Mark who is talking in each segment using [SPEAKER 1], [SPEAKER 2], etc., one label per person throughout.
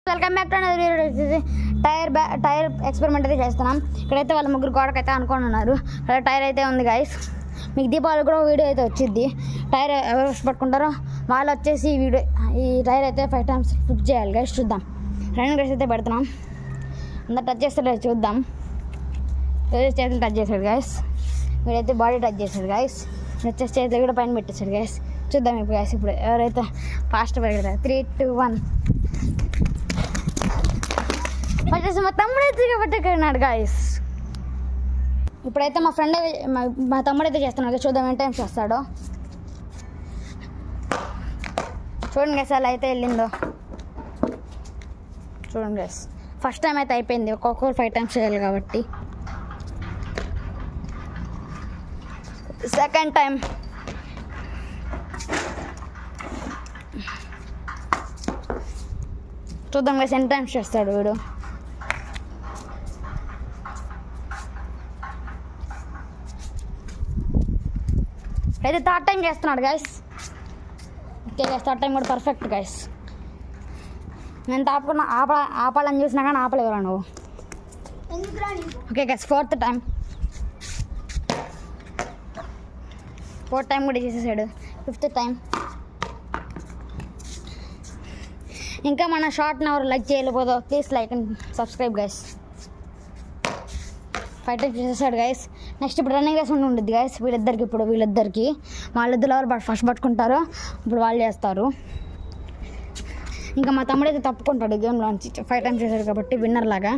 [SPEAKER 1] Welcome back to another video. Tyre experiment అయితే చేస్తున్నాం. ఇక్కడైతే వాళ్ళ ముగ్గురు గోడకైతే అనుకొని ఉన్నారు. అలా టైర్ అయితే ఉంది గైస్. మీకు దీపావళి కూడా వీడియో అయితే వచ్చింది. టైర్ ఎవరు పట్టుకుంటారో వాళ్ళు వచ్చేసి ఈ టైర్ అయితే 5 times ఫిక్స్ చేయాలి గైస్. చూద్దాం. రన్నింగ్ రేస్ అయితే పెడుతున్నాం. అందరు టచ్ చేస్తాడు చూద్దాం. చేతులు టచ్ చేశాడు గైస్. వీడైతే బాడీ టచ్ చేశాడు గైస్. వచ్చేసి చేతులు కూడా పైన పెట్టేశాడు గైస్. చూద్దాం ఇప్పుడు గైస్. ఇప్పుడు ఎవరైతే ఫాస్ట్ పెడతారు 3, 2, 1 వచ్చేసి మా తమ్ముడు అయితే పట్టుకున్నాడు గైస్. ఇప్పుడైతే మా తమ్ముడు అయితే చేస్తున్నాడు. చూద్దాం ఏం టైం చేస్తాడో. చూడండి గైస్ అలా అయితే వెళ్ళిందో. చూడండి గైస్ ఫస్ట్ టైం అయితే అయిపోయింది. ఒక్కొక్కరు 5 times చేయాలి కాబట్టి. సెకండ్ టైం చూద్దాం గైస్ ఎన్ని టైమ్స్ చేస్తాడు వీడు. అయితే 3rd time చేస్తున్నాడు guys. Okay guys 3rd time కూడా పర్ఫెక్ట్ గైస్. నేను ఆపాలని చూసినా కానీ ఆపలేవురా నువ్వు. Okay guys 4th time. 4th time కూడా చేసేసాడు. 5th time. ఇంకా మన షార్ట్ని ఎవరు లైక్ చేయలేకపోతే please like and subscribe guys. 5 times చేసేసాడు గైస్. నెక్స్ట్ ఇప్పుడు రన్నింగ్ రేస్ ఉంటుంది గైస్. వీళ్ళిద్దరికి వాళ్ళిద్దరు ఎవరు ఫస్ట్ పట్టుకుంటారో ఇప్పుడు వాళ్ళు చేస్తారు. ఇంకా మా తమ్ముడు అయితే తప్పుకుంటాడు గేమ్లోంచి. 5 times చేశాడు కాబట్టి విన్నర్ లాగా.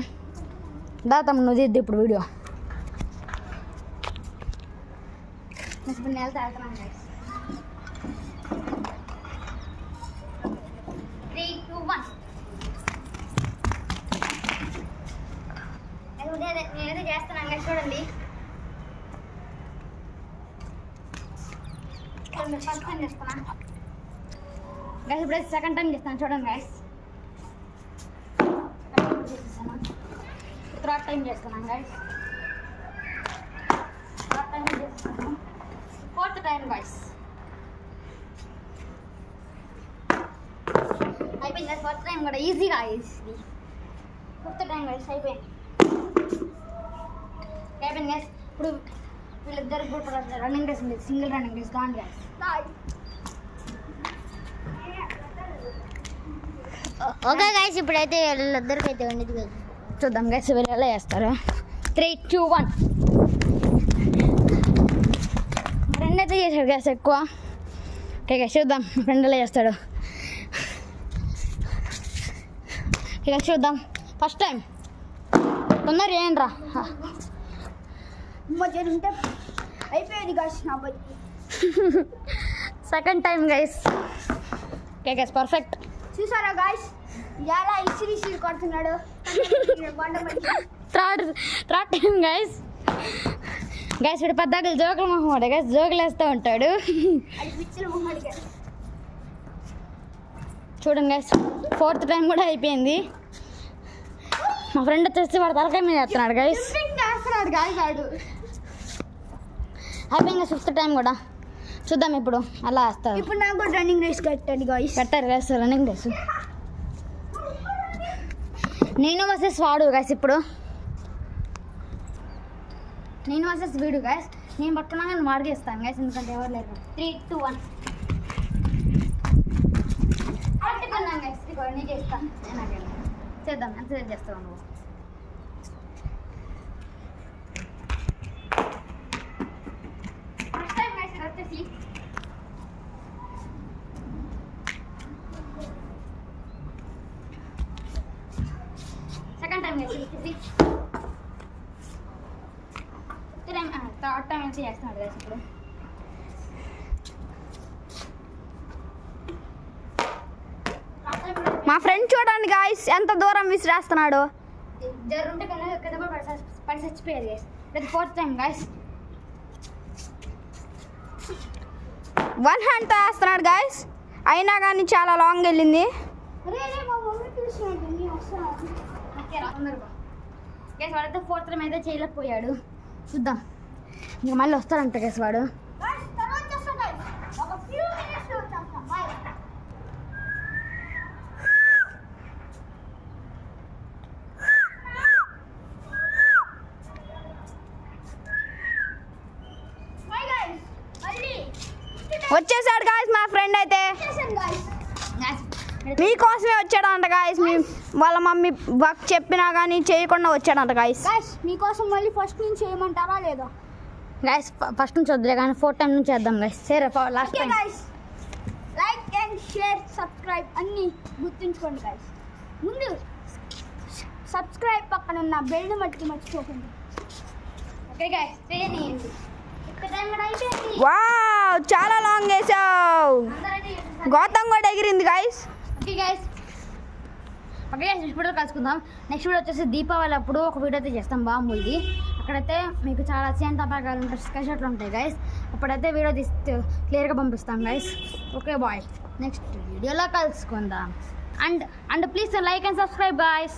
[SPEAKER 1] తమ్ముడు నువ్వు తీద్ది ఇప్పుడు వీడియో. ఇప్పుడు నేను వెళ్తున్నాను గైస్. 3, 2, 1 నేనైతే చేస్తున్నాను గైస్. చూడండి ఫస్ట్ టైం చేస్తున్నా గైస్. ఇప్పుడు 2nd time చేస్తాను చూడండి గైస్. 3rd time చేస్తున్నాను గైస్. 3rd time చేస్తున్నాను. 4th time guys. అయిపోయింది గైస్. 4th time కూడా ఈజీగా అయ్యింది. 5th time గైస్ అయిపోయింది గైస్. ఇప్పుడు వీళ్ళిద్దరికి కూడా రన్నింగ్ రేస్ ఉంది. సింగిల్ రన్నింగ్ రేస్ కాండి గైస్. ఓకే గైస్ ఇప్పుడైతే వీళ్ళిద్దరికి అయితే ఉండేది కదా. చూద్దాం గైస్ వీళ్ళు ఎలా చేస్తారు. 3, 2, 1 ఫ్రెండ్ అయితే చేశాడు గైస్ ఎక్కువ. ఓకే గైస్ చూద్దాం ఫ్రెండ్ ఎలా చేస్తాడు. ఓకే గైస్ చూద్దాం. ఫస్ట్ టైం తొందర చేయండి రా. ఉంటే అయిపోయేది గైస్ నా బట్టి. 2nd time guys. Okay guys perfect. చూసారా గైస్ ఎలా ఇసిరి కొడుతున్నాడు. 3rd time guys. గైస్ ఇప్పుడు పద్దాకలు జోకులు మొహమాట గైస్. జోకులు వేస్తూ ఉంటాడు. చూడండి గైస్ 4th time కూడా అయిపోయింది. మా ఫ్రెండ్ వచ్చేసి వాడు తలకాయ మీద చేస్తున్నాడు గైస్. అయిపోయింది 5th time కూడా. చూద్దాం ఇప్పుడు అలా వేస్తారు. ఇప్పుడు నాకు కూడా రన్నింగ్ రేస్ కట్టండి గైస్. కట్టారు గైస్ రన్నింగ్ రేస్. నేను వర్సెస్ వాడు గైస్. ఇప్పుడు నేను వర్సెస్ వీడు గైస్. నేను పట్టుకున్నా నేను వాడికి ఇస్తాను గైస్. ఎందుకంటే ఎవరు లేరు. 3, 2, 1 పట్టుకున్నాను గైస్. నేను చేస్తాను. చేద్దాం ఎంత చేస్తావు నువ్వు. ఫస్ట్ టైం గైస్ వచ్చేసి సెకండ్ టైం గైస్ వచ్చేసి 3rd time అయితే చేస్తున్నాడు గైస్. ఇప్పుడు మా ఫ్రెండ్ చూడండి గాయస్ ఎంత దూరం విసిరేస్తున్నాడు. జరుంటే కింద పడి చచ్చిపోయారు గైస్. 4th time guys. 1 handతో వేస్తున్నాడు గైస్. అయినా కానీ చాలా లాంగ్ వెళ్ళింది గైస్. వాడైతే 4th time అయితే చేయలేకపోయాడు. చూద్దాం ఇంకా మళ్ళీ వస్తాడంట గైస్ వాడు.
[SPEAKER 2] వచ్చేసాడు గాయస్ మా ఫ్రెండ్ అయితే మీకోసమే వచ్చాడంట గాయస్. వాళ్ళ మమ్మీ వర్క్ చెప్పినా కానీ చేయకుండా వచ్చాడంట గాయస్.
[SPEAKER 1] మీకోసం మళ్ళీ ఫస్ట్ నుంచి చేయమంటారా లేదా గాయస్? ఫస్ట్ నుంచి వద్దులే కానీ 4 టైం నుంచి చేద్దాం గాయస్. సరే last time like and share subscribe అన్నీ గుర్తుంచుకోండి గాయస్. ముందు సబ్స్క్రైబ్ పక్కన ఉన్న బెల్ మట్టి మర్చిపోకండి. ఓకే గాయస్
[SPEAKER 2] వావ్ చాలా లాంగ్ వేసావు. గౌతమ్ కూడా ఎగిరింది guys.
[SPEAKER 1] Okay guys next video కలుసుకుందాం. నెక్స్ట్ వీడియో వచ్చేసి దీపావళి అప్పుడు ఒక వీడియో అయితే చేస్తాం బాంబులది. అక్కడైతే మీకు చాలా సేమ్ తపాకాలు ఉంటాయి, స్కై షాట్లు ఉంటాయి గైస్. అప్పుడైతే వీడియో తీస్తే క్లియర్గా పంపిస్తాం గైస్. ఓకే బాయ్ నెక్స్ట్ వీడియోలో కలుసుకుందాం. And please like and subscribe guys.